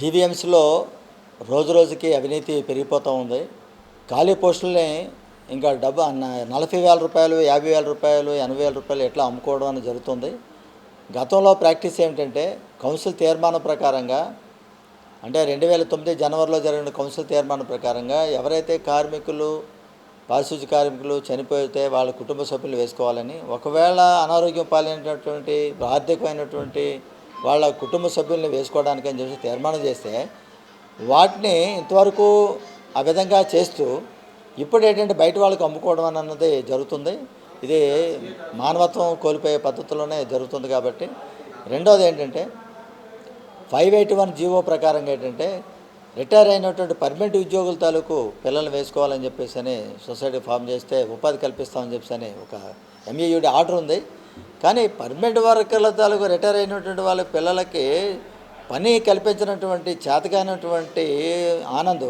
జీవీఎంసీలో రోజు రోజుకి అవినీతి పెరిగిపోతూ ఉంది. ఖాళీ పోస్టుల్ని ఇంకా 40,000 రూపాయలు, 50,000 రూపాయలు, 80,000 రూపాయలు ఎట్లా అమ్ముకోవడం అనేది జరుగుతుంది. గతంలో ప్రాక్టీస్ ఏమిటంటే కౌన్సిల్ తీర్మానం ప్రకారంగా, అంటే 2009 జనవరిలో జరిగిన కౌన్సిల్ తీర్మానం ప్రకారంగా ఎవరైతే కార్మికులు, పారిశుద్ధ్య కార్మికులు చనిపోతే వాళ్ళ కుటుంబ సభ్యులు వేసుకోవాలని, ఒకవేళ అనారోగ్యం పాలైనటువంటి ఆర్థికమైనటువంటి వాళ్ళ కుటుంబ సభ్యుల్ని వేసుకోవడానికి అని చెప్పి తీర్మానం చేస్తే, వాటిని ఇంతవరకు ఆ విధంగా చేస్తూ ఇప్పుడు ఏంటంటే బయట వాళ్ళకి అమ్ముకోవడం అన్నది జరుగుతుంది. ఇది మానవత్వం కోల్పోయే పద్ధతిలోనే జరుగుతుంది. కాబట్టి రెండోది ఏంటంటే 581 జీవో ప్రకారంగా ఏంటంటే రిటైర్ అయినటువంటి పర్మనెంట్ ఉద్యోగుల తాలూకు పిల్లల్ని వేసుకోవాలని చెప్పేసి అని సొసైటీ ఫామ్ చేస్తే ఉపాధి కల్పిస్తామని చెప్పేసి అని ఒక ఎంఏయుడి ఆర్డర్ ఉంది. కానీ పర్మనెంట్ వర్కర్ల తాలూకు రిటైర్ అయినటువంటి వాళ్ళ పిల్లలకి పని కల్పించినటువంటి చేతకానటువంటి ఆనంద్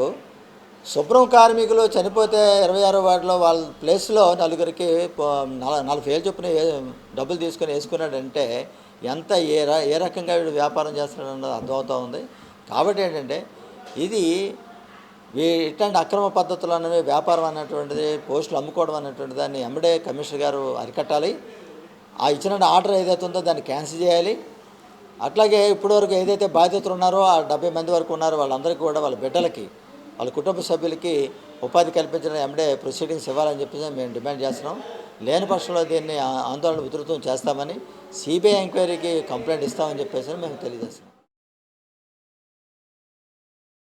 శుభ్రం కార్మికులు చనిపోతే 26వ వార్డులో వాళ్ళ ప్లేస్లో నలుగురికి 40,000 చొప్పున డబ్బులు తీసుకొని వేసుకున్నాడంటే ఎంత ఏ రకంగా వీడు వ్యాపారం చేస్తున్నాడన్నది అర్థమవుతూ ఉంది. కాబట్టి ఏంటంటే ఇది ఇట్లాంటి అక్రమ పద్ధతులు అనేవి, వ్యాపారం అన్నటువంటిది, పోస్టులు అమ్ముకోవడం అన్నటువంటి దాన్ని ఎమ్మడే కమిషనర్ గారు అరికట్టాలి. ఆ ఇచ్చిన ఆర్డర్ ఏదైతే ఉందో దాన్ని క్యాన్సిల్ చేయాలి. అట్లాగే ఇప్పటివరకు ఏదైతే బాధితులు ఉన్నారో ఆ 70 మంది వరకు ఉన్నారో వాళ్ళందరికీ కూడా వాళ్ళ బిడ్డలకి, వాళ్ళ కుటుంబ సభ్యులకి ఉపాధి కల్పించడం ఎమ్మడే ప్రొసీడింగ్స్ ఇవ్వాలని చెప్పేసి మేము డిమాండ్ చేస్తున్నాం. లేని పక్షంలో దీన్ని ఆందోళన ఉధృతం చేస్తామని, సిబిఐ ఎంక్వైరీకి కంప్లైంట్ ఇస్తామని చెప్పేసి మేము తెలియజేస్తున్నాం.